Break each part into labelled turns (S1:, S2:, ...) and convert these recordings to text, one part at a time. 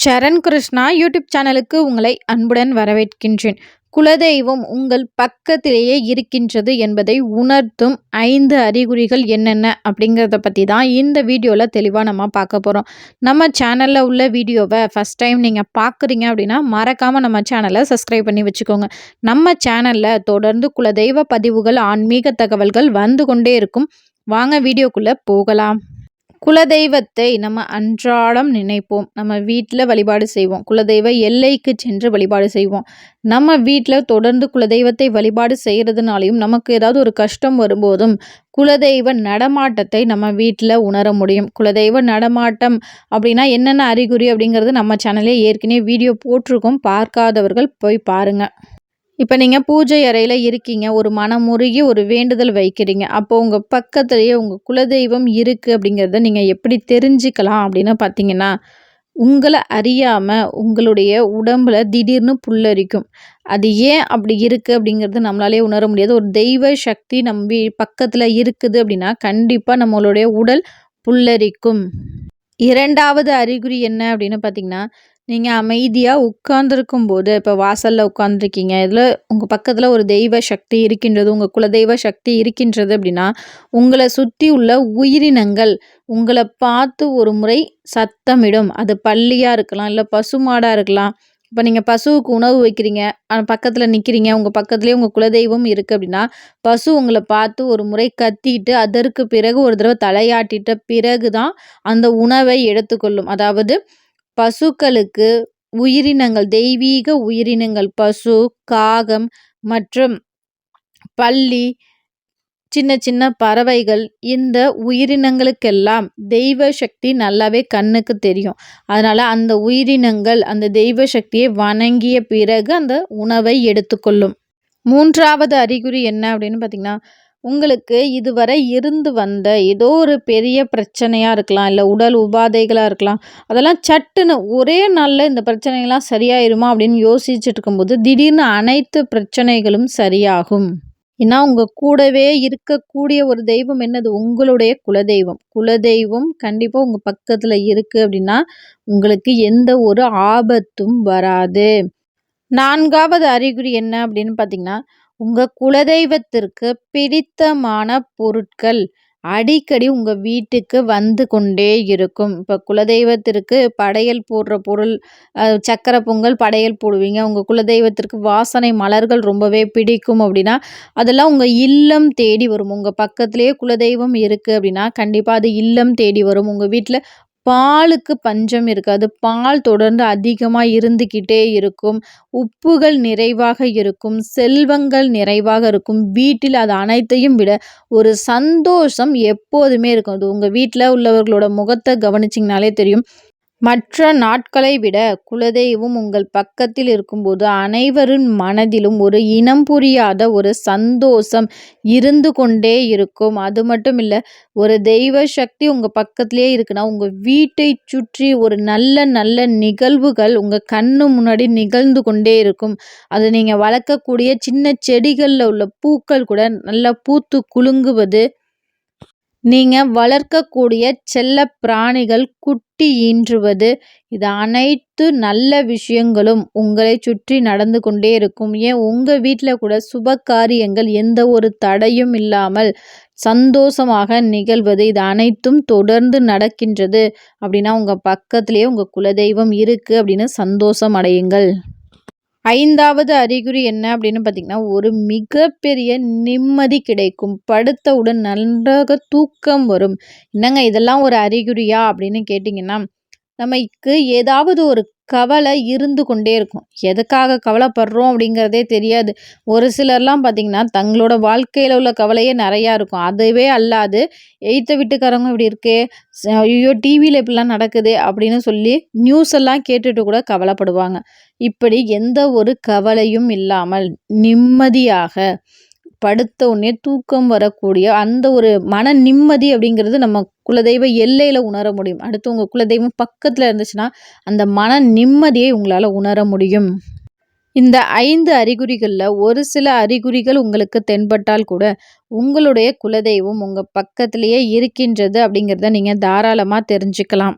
S1: சரண் Krishna YouTube சேனலுக்கு உங்களை அன்புடன் வரவேற்கின்றேன். குலதெய்வம் உங்கள் பக்கத்திலேயே இருக்கின்றது என்பதை உணர்த்தும் 5 அறிகுறிகள் என்னென்ன அப்படிங்கிறத பற்றி தான் இந்த வீடியோவில் தெளிவாக நம்ம பார்க்க போகிறோம். நம்ம சேனலில் உள்ள வீடியோவை ஃபஸ்ட் டைம் நீங்கள் பார்க்குறீங்க அப்படின்னா மறக்காமல் நம்ம சேனலை சப்ஸ்கிரைப் பண்ணி வச்சுக்கோங்க. நம்ம சேனலில் தொடர்ந்து குலதெய்வ பதிவுகள், ஆன்மீக தகவல்கள் வந்து கொண்டே இருக்கும். வாங்க வீடியோக்குள்ளே போகலாம். குலதெய்வத்தை நம்ம அன்றாடம் நினைப்போம். நம்ம வீட்டில் வழிபாடு செய்வோம். குலதெய்வ எல்லைக்கு சென்று வழிபாடு செய்வோம். நம்ம வீட்டில் தொடர்ந்து குலதெய்வத்தை வழிபாடு செய்கிறதுனாலையும் நமக்கு ஏதாவது ஒரு கஷ்டம் வரும்போதும் குலதெய்வ நடமாட்டத்தை நம்ம வீட்டில் உணர முடியும். குலதெய்வ நடமாட்டம் அப்படின்னா என்னென்ன அறிகுறி அப்படிங்கிறது நம்ம சேனலே ஏற்கனவே வீடியோ போட்டிருக்கோம். பார்க்காதவர்கள் போய் பாருங்கள். இப்போ நீங்கள் பூஜை அறையில் இருக்கீங்க, ஒரு மனமுருகி ஒரு வேண்டுதல் வைக்கிறீங்க. அப்போ உங்கள் பக்கத்துலேயே உங்கள் குலதெய்வம் இருக்குது அப்படிங்கிறத நீங்கள் எப்படி தெரிஞ்சுக்கலாம் அப்படின்னு பார்த்தீங்கன்னா, உங்களை அறியாமல் உங்களுடைய உடம்புல திடீர்னு புல்லரிக்கும். அது ஏன் அப்படி இருக்குது அப்படிங்கிறது நம்மளாலே உணர முடியாது. ஒரு தெய்வ சக்தி நம்ம பக்கத்தில் இருக்குது அப்படின்னா கண்டிப்பாக நம்மளுடைய உடல் புல்லரிக்கும். 2வது அறிகுறி என்ன அப்படின்னு பார்த்தீங்கன்னா, நீங்கள் அமைதியாக உட்கார்ந்துருக்கும்போது, இப்போ வாசலில் உட்காந்துருக்கீங்க, இதில் உங்கள் பக்கத்தில் ஒரு தெய்வ சக்தி இருக்கின்றது, உங்கள் குலதெய்வ சக்தி இருக்கின்றது அப்படின்னா, உங்களை சுற்றி உள்ள உயிரினங்கள் உங்களை பார்த்து ஒரு முறை சத்தமிடும். அது பல்லியாக இருக்கலாம், இல்லை பசுமாடாக இருக்கலாம். இப்போ நீங்கள் பசுவுக்கு உணவு வைக்கிறீங்க, பக்கத்தில் நிற்கிறீங்க, உங்கள் பக்கத்துலேயே உங்கள் குலதெய்வம் இருக்குது அப்படின்னா, பசு உங்களை பார்த்து ஒரு முறை கத்திட்டு அதற்கு பிறகு ஒரு தடவை தலையாட்டிட்ட பிறகு தான் அந்த உணவை எடுத்துக்கொள்ளும். அதாவது பசுக்களுக்கு உயிரினங்கள், தெய்வீக உயிரினங்கள், பசு, காகம் மற்றும் பல்லி, சின்ன சின்ன பறவைகள், இந்த உயிரினங்களுக்கெல்லாம் தெய்வ சக்தி நல்லாவே கண்ணுக்கு தெரியும். அதனால் அந்த உயிரினங்கள் அந்த தெய்வ சக்தியை வணங்கிய பிறகு அந்த உணவை எடுத்துக்கொள்ளும். 3வது அறிகுறி என்ன அப்படின்னு பார்த்தீங்கன்னா, உங்களுக்கு இதுவரை இருந்து வந்த ஏதோ ஒரு பெரிய பிரச்சனையாக இருக்கலாம், இல்லை உடல் உபாதைகளாக இருக்கலாம். அதெல்லாம் சட்டுன்னு ஒரே நாளில் இந்த பிரச்சனைகள்லாம் சரியாயிருமா அப்படின்னு யோசிச்சுட்டு இருக்கும்போது திடீர்னு அனைத்து பிரச்சனைகளும் சரியாகும். ஏன்னா உங்கள் கூடவே இருக்கக்கூடிய ஒரு தெய்வம் என்னது? உங்களுடைய குலதெய்வம். குலதெய்வம் கண்டிப்பாக உங்கள் பக்கத்தில் இருக்குது அப்படின்னா உங்களுக்கு எந்த ஒரு ஆபத்தும் வராது. 4வது அறிகுறி என்ன அப்படின்னு பார்த்தீங்கன்னா, உங்கள் குலதெய்வத்திற்கு பிடித்தமான பொருட்கள் அடிக்கடி உங்கள் வீட்டுக்கு வந்து கொண்டே இருக்கும். இப்போ குலதெய்வத்திற்கு படையல் போடுற பொருள், சக்கரை பொங்கல் படையல் போடுவீங்க. உங்கள் குலதெய்வத்திற்கு வாசனை மலர்கள் ரொம்பவே பிடிக்கும் அப்படின்னா, அதெல்லாம் உங்கள் இல்லம் தேடி வரும். உங்கள் பக்கத்துலேயே குலதெய்வம் இருக்குது அப்படின்னா கண்டிப்பாக அது இல்லம் தேடி வரும். உங்கள் வீட்டில் பாலுக்கு பஞ்சம் இருக்காது. பால் தொடர்ந்து அதிகமாக இருந்துக்கிட்டே இருக்கும். உப்புகள் நிறைவாக இருக்கும். செல்வங்கள் நிறைவாக இருக்கும். வீட்டில் அது அனைத்தையும் விட ஒரு சந்தோஷம் எப்போதுமே இருக்கும். அது உங்கள் வீட்டில் உள்ளவர்களோட முகத்தை கவனிச்சிங்கனாலே தெரியும். மற்ற நாட்களை விட குலதெய்வம் உங்கள் பக்கத்தில் இருக்கும்போது அனைவரின் மனதிலும் ஒரு இனம் புரியாத ஒரு சந்தோஷம் இருந்து கொண்டே இருக்கும். அது மட்டும் இல்லை, ஒரு தெய்வ சக்தி உங்கள் பக்கத்திலே இருக்குன்னா உங்கள் வீட்டை சுற்றி ஒரு நல்ல நல்ல நிகழ்வுகள் உங்கள் கண்ணு முன்னாடி நிகழ்ந்து கொண்டே இருக்கும். அது நீங்கள் வளர்க்கக்கூடிய சின்ன செடிகளில் உள்ள பூக்கள் கூட நல்லா பூத்து குலுங்குவது, நீங்கள் வளர்க்கக்கூடிய செல்ல பிராணிகள் குட்டி ஈன்றுவது, இது அனைத்து நல்ல விஷயங்களும் உங்களை சுற்றி நடந்து கொண்டே இருக்கும். ஏன் உங்கள் வீட்டில் கூட சுப காரியங்கள் எந்த ஒரு தடையும் இல்லாமல் சந்தோஷமாக நிகழ்வது, இது அனைத்தும் தொடர்ந்து நடக்கின்றது அப்படின்னா உங்கள் பக்கத்திலேயே உங்கள் குலதெய்வம் இருக்குது அப்படின்னு சந்தோஷம் அடையுங்கள். 5வது அறிகுறி என்ன அப்படின்னு பார்த்தீங்கன்னா, ஒரு மிகப்பெரிய நிம்மதி கிடைக்கும். படுத்தவுடன் நன்றாக தூக்கம் வரும். என்னங்க இதெல்லாம் ஒரு அறிகுறியா அப்படின்னு கேட்டிங்கன்னா, நமக்கு ஏதாவது ஒரு கவலை இருந்து கொண்டே இருக்கும். எதுக்காக கவலைப்படுறோம் அப்படிங்கிறதே தெரியாது. ஒரு சிலர்லாம் பார்த்திங்கன்னா தங்களோட வாழ்க்கையில் உள்ள கவலையே நிறையா இருக்கும். அதுவே அல்லாது எய்த்த வீட்டுக்காரங்க இப்படி இருக்கே, ஐயோ டிவியில் இப்படிலாம் நடக்குது அப்படின்னு சொல்லி நியூஸ் எல்லாம் கேட்டுட்டு கூட கவலைப்படுவாங்க. இப்படி எந்த ஒரு கவலையும் இல்லாமல் நிம்மதியாக படுத்த உடனே தூக்கம் வரக்கூடிய அந்த ஒரு மன நிம்மதி அப்படிங்கிறது நம்ம குலதெய்வ எல்லையில் உணர முடியும். அடுத்து உங்கள் குலதெய்வம் பக்கத்தில் இருந்துச்சுன்னா அந்த மன நிம்மதியை உங்களால் உணர முடியும். இந்த 5 அறிகுறிகளில் ஒரு சில அறிகுறிகள் உங்களுக்கு தென்பட்டால் கூட உங்களுடைய குலதெய்வம் உங்கள் பக்கத்திலேயே இருக்கின்றது அப்படிங்கிறத நீங்கள் தாராளமாக தெரிஞ்சுக்கலாம்.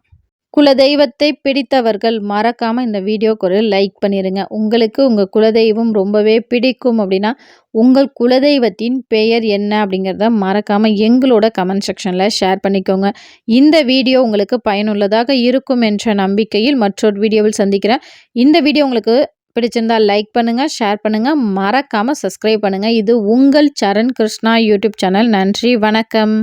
S1: குலதெய்வத்தை பிடித்தவர்கள் மறக்காமல் இந்த வீடியோக்கு ஒரு லைக் பண்ணிடுங்க. உங்களுக்கு உங்கள் குலதெய்வம் ரொம்பவே பிடிக்கும் அப்படின்னா உங்கள் குலதெய்வத்தின் பெயர் என்ன அப்படிங்கிறத மறக்காமல் எங்களோட கமெண்ட் செக்ஷனில் ஷேர் பண்ணிக்கோங்க. இந்த வீடியோ உங்களுக்கு பயனுள்ளதாக இருக்கும் என்ற நம்பிக்கையில் மற்றொரு வீடியோவில் சந்திக்கிறேன். இந்த வீடியோ உங்களுக்கு பிடிச்சிருந்தால் லைக் பண்ணுங்கள், ஷேர் பண்ணுங்கள், மறக்காமல் சப்ஸ்கிரைப் பண்ணுங்கள். இது உங்கள் சரண் கிருஷ்ணா யூடியூப் சேனல். நன்றி, வணக்கம்.